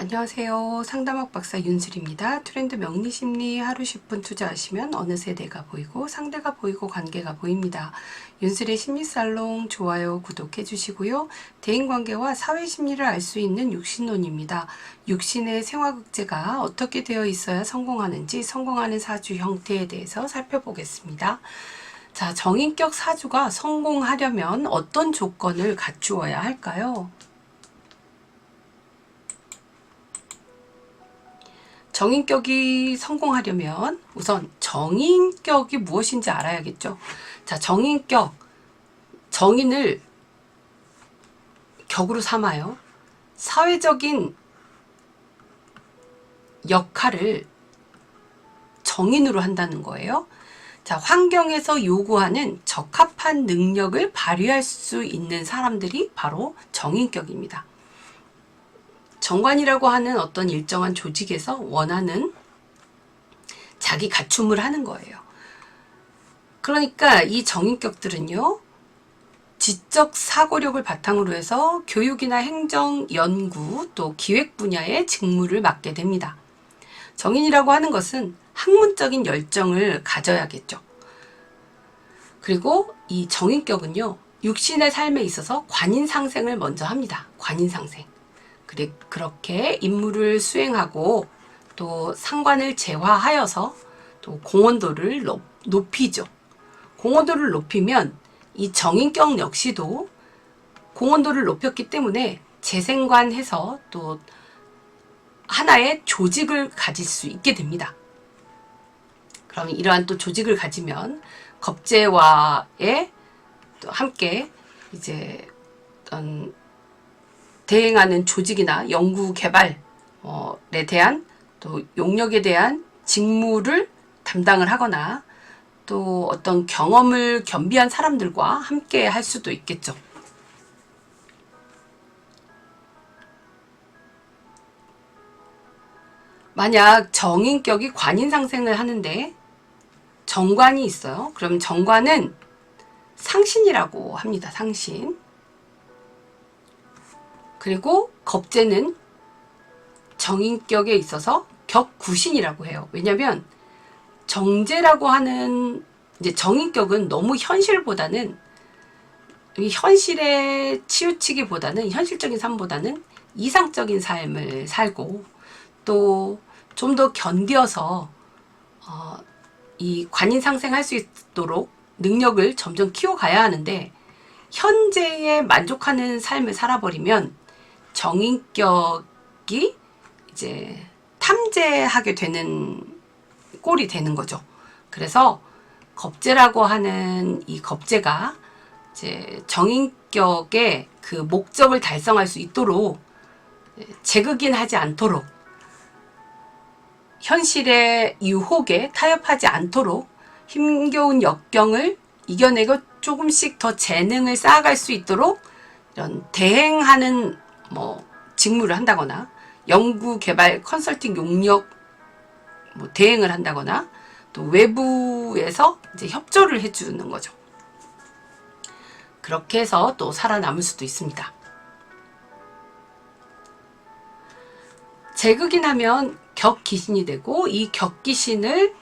안녕하세요. 상담학 박사 윤슬입니다. 트렌드 명리심리 하루 10분 투자하시면 어느새 내가 보이고 상대가 보이고 관계가 보입니다. 윤슬의 심리살롱 좋아요, 구독해 주시고요. 대인관계와 사회심리를 알 수 있는 육신론입니다. 육신의 생화극제가 어떻게 되어 있어야 성공하는지 성공하는 사주 형태에 대해서 살펴보겠습니다. 자, 정인격 사주가 성공하려면 어떤 조건을 갖추어야 할까요? 정인격이 성공하려면 우선 정인격이 무엇인지 알아야겠죠. 자, 정인격, 정인을 격으로 삼아요. 사회적인 역할을 정인으로 한다는 거예요. 자, 환경에서 요구하는 적합한 능력을 발휘할 수 있는 사람들이 바로 정인격입니다. 정관이라고 하는 어떤 일정한 조직에서 원하는 자기 갖춤을 하는 거예요. 그러니까 이 정인격들은요, 지적 사고력을 바탕으로 해서 교육이나 행정, 연구, 또 기획 분야의 직무를 맡게 됩니다. 정인이라고 하는 것은 학문적인 열정을 가져야겠죠. 그리고 이 정인격은요, 육신의 삶에 있어서 관인상생을 먼저 합니다. 관인상생. 그렇게 임무를 수행하고 또 상관을 제화하여서 또 공헌도를 높이죠. 공헌도를 높이면 이 정인격 역시도 공헌도를 높였기 때문에 재생관해서 또 하나의 조직을 가질 수 있게 됩니다. 그럼 이러한 또 조직을 가지면 겁재와의 또 함께 이제 어떤 대행하는 조직이나 연구 개발에 대한 또 용역에 대한 직무를 담당을 하거나 또 어떤 경험을 겸비한 사람들과 함께 할 수도 있겠죠. 만약 정인격이 관인상생을 하는데 정관이 있어요. 그럼 정관은 상신이라고 합니다. 상신. 그리고 겁재는 정인격에 있어서 격구신이라고 해요. 왜냐하면 정제라고 하는 이제 정인격은 너무 현실보다는 현실에 치우치기보다는 현실적인 삶보다는 이상적인 삶을 살고 또 좀 더 견뎌서 이 관인상생할 수 있도록 능력을 점점 키워가야 하는데 현재에 만족하는 삶을 살아버리면 정인격이 이제 탐재하게 되는 꼴이 되는 거죠. 그래서 겁재라고 하는 이 겁재가 이제 정인격의 그 목적을 달성할 수 있도록 재극인하지 않도록 현실의 유혹에 타협하지 않도록 힘겨운 역경을 이겨내고 조금씩 더 재능을 쌓아갈 수 있도록 이런 대행하는 직무를 한다거나 연구 개발 컨설팅 용역 대행을 한다거나 또 외부에서 이제 협조를 해주는 거죠. 그렇게 해서 또 살아남을 수도 있습니다. 재극인하면 격귀신이 되고 이 격귀신을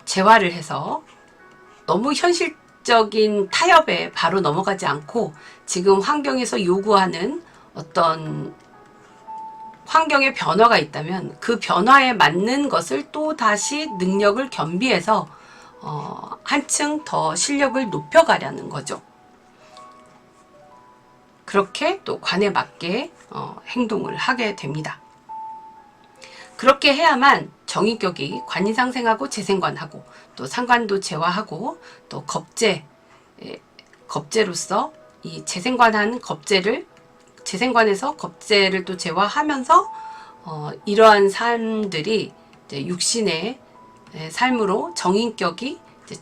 재화를 해서 너무 현실적인 타협에 바로 넘어가지 않고 지금 환경에서 요구하는 어떤 환경의 변화가 있다면 그 변화에 맞는 것을 또 다시 능력을 겸비해서 한층 더 실력을 높여가려는 거죠. 그렇게 또 관에 맞게 행동을 하게 됩니다. 그렇게 해야만 정인격이 관인상생하고 재생관하고 또 상관도 제화하고 또 겁재로서 이 재생관한 재생관에서 겁재를 또 제화하면서 이러한 삶들이 이제 육신의 삶으로 정인격이 이제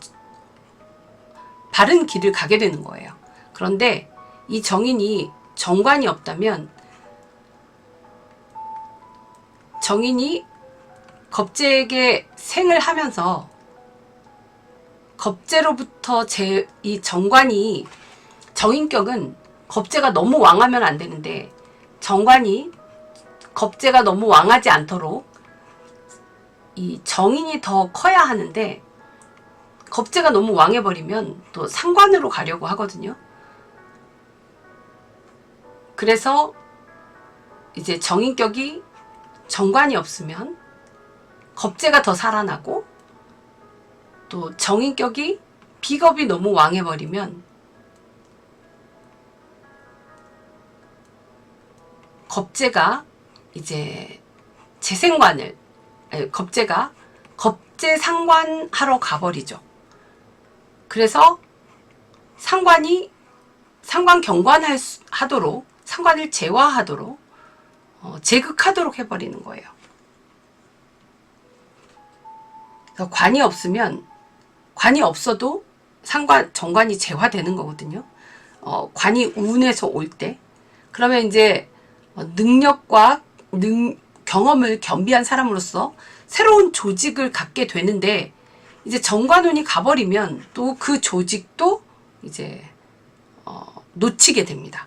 바른 길을 가게 되는 거예요. 그런데 이 정인이 정관이 없다면 정인이 겁재에게 생을 하면서 겁재로부터 이 정관이 정인격은 겁재가 너무 왕하면 안 되는데 정관이 겁재가 너무 왕하지 않도록 이 정인이 더 커야 하는데 겁재가 너무 왕해버리면 또 상관으로 가려고 하거든요. 그래서 이제 정인격이 정관이 없으면 겁재가 더 살아나고, 또 정인격이 비겁이 너무 왕해버리면 겁재가 이제 재생관을, 겁재가 겁재 상관하러 가버리죠. 그래서 상관 경관하도록, 상관을 제화하도록, 제극하도록 해버리는 거예요. 그래서 관이 없어도 정관이 제화되는 거거든요. 관이 운에서 올 때. 그러면 이제 능력과 경험을 겸비한 사람으로서 새로운 조직을 갖게 되는데, 이제 정관운이 가버리면 또 그 조직도 이제 놓치게 됩니다.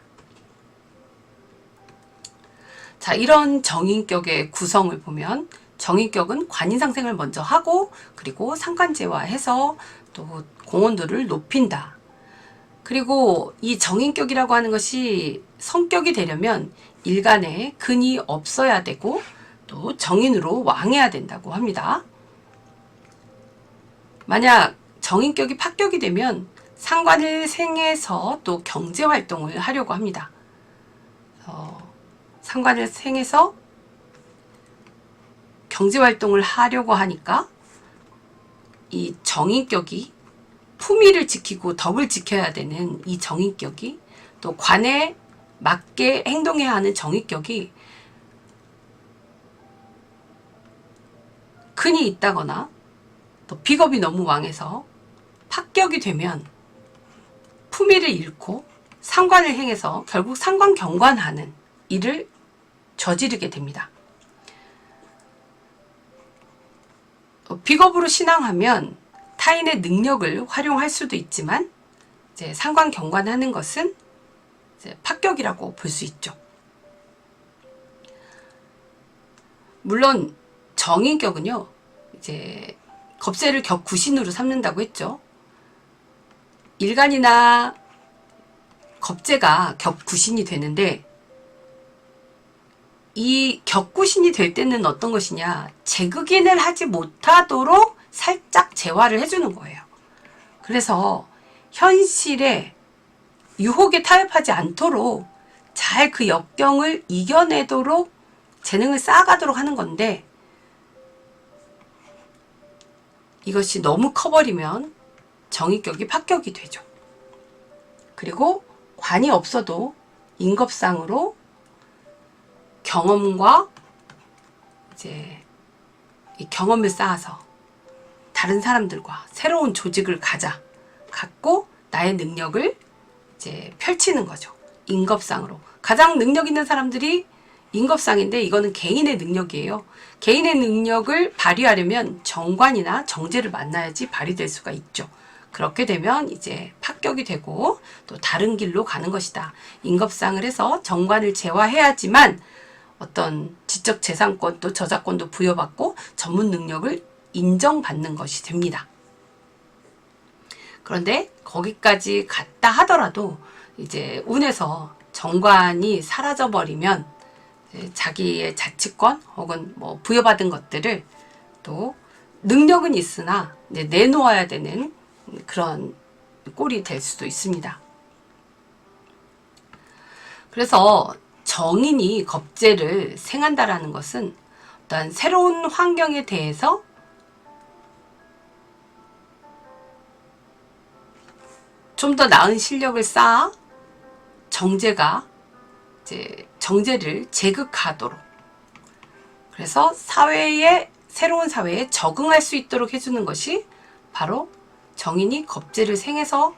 자, 이런 정인격의 구성을 보면 정인격은 관인상생을 먼저 하고, 그리고 상관제화해서 또 공헌도를 높인다. 그리고 이 정인격이라고 하는 것이 성격이 되려면 일간에 근이 없어야 되고, 또 정인으로 왕해야 된다고 합니다. 만약 정인격이 파격이 되면 상관을 생해서 또 경제활동을 하려고 합니다. 상관을 생해서 경제활동을 하려고 하니까 이 정인격이 품위를 지키고 덕을 지켜야 되는 이 정인격이, 또 관에 맞게 행동해야 하는 정인격이 근이 있다거나 또 비겁이 너무 왕해서 파격이 되면 품위를 잃고 상관을 행해서 결국 상관 경관하는 일을 저지르게 됩니다. 비겁으로 신앙하면 타인의 능력을 활용할 수도 있지만, 이제 상관 경관하는 것은 이제 파격이라고 볼 수 있죠. 물론 정인격은요, 이제 겁재를 격구신으로 삼는다고 했죠. 일간이나 겁재가 격구신이 되는데, 이 격구신이 될 때는 어떤 것이냐, 제극인을 하지 못하도록 살짝 제화를 해주는 거예요. 그래서 현실에 유혹에 타협하지 않도록 잘 그 역경을 이겨내도록 재능을 쌓아가도록 하는 건데, 이것이 너무 커버리면 정인격이 파격이 되죠. 그리고 관이 없어도 인겁상으로 경험과 이제 이 경험을 쌓아서 다른 사람들과 새로운 조직을 갖고 나의 능력을 이제 펼치는 거죠. 인겁상으로. 가장 능력 있는 사람들이 인겁상인데, 이거는 개인의 능력이에요. 개인의 능력을 발휘하려면 정관이나 정제를 만나야지 발휘될 수가 있죠. 그렇게 되면 이제 파격이 되고 또 다른 길로 가는 것이다. 인겁상을 해서 정관을 제화해야지만 어떤 지적 재산권 또 저작권도 부여받고 전문 능력을 인정받는 것이 됩니다. 그런데 거기까지 갔다 하더라도 이제 운에서 정관이 사라져 버리면 자기의 자치권 혹은 뭐 부여받은 것들을 또 능력은 있으나 내놓아야 되는 그런 꼴이 될 수도 있습니다. 그래서 정인이 겁재를 생한다라는 것은 어떤 새로운 환경에 대해서 좀 더 나은 실력을 쌓아 정제를 제극하도록, 그래서 새로운 사회에 적응할 수 있도록 해주는 것이 바로 정인이 겁재를 생해서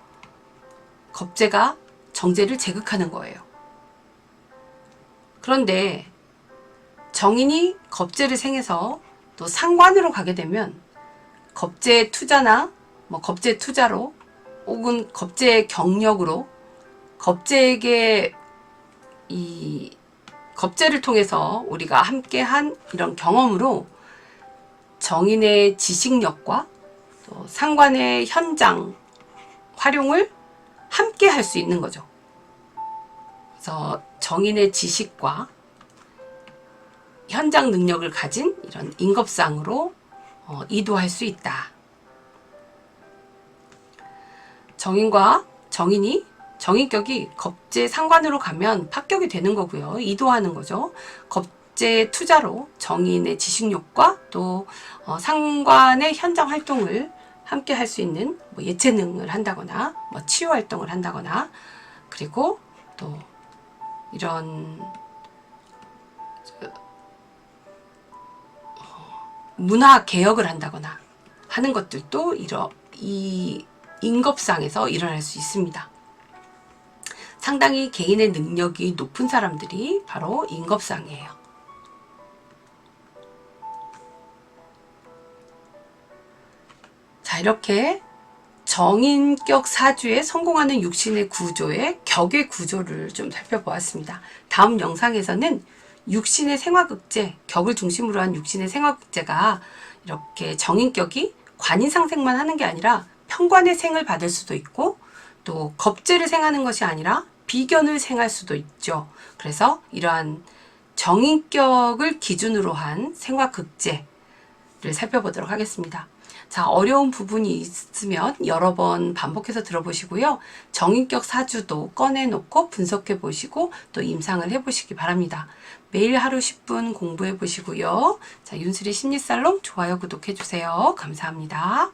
겁재가 정제를 제극하는 거예요. 그런데 정인이 겁재를 생해서 또 상관으로 가게 되면 겁재의 투자나 겁재 투자로 혹은 겁재의 경력으로 겁재에게 이 겁재를 통해서 우리가 함께한 이런 경험으로 정인의 지식력과 또 상관의 현장 활용을 함께 할 수 있는 거죠. 그래서 정인의 지식과 현장 능력을 가진 이런 인겁상으로 이도할 수 있다. 정인격이 겁재 상관으로 가면 합격이 되는 거고요. 이도하는 거죠. 겁재 투자로 정인의 지식력과 또 상관의 현장 활동을 함께 할 수 있는 뭐 예체능을 한다거나 뭐 치유 활동을 한다거나 그리고 또 이런 문화 개혁을 한다거나 하는 것들도 이 인겁상에서 일어날 수 있습니다. 상당히 개인의 능력이 높은 사람들이 바로 인겁상이에요. 자, 이렇게 정인격 사주에 성공하는 육신의 구조의 격의 구조를 좀 살펴보았습니다. 다음 영상에서는 육신의 생화극재, 격을 중심으로 한 육신의 생화극재가 이렇게 정인격이 관인상생만 하는 게 아니라 편관의 생을 받을 수도 있고 또 겁재를 생하는 것이 아니라 비견을 생할 수도 있죠. 그래서 이러한 정인격을 기준으로 한 생화극재를 살펴보도록 하겠습니다. 자, 어려운 부분이 있으면 여러 번 반복해서 들어보시고요. 정인격 사주도 꺼내놓고 분석해 보시고 또 임상을 해보시기 바랍니다. 매일 하루 10분 공부해 보시고요. 자, 윤슬이 심리살롱 좋아요, 구독해 주세요. 감사합니다.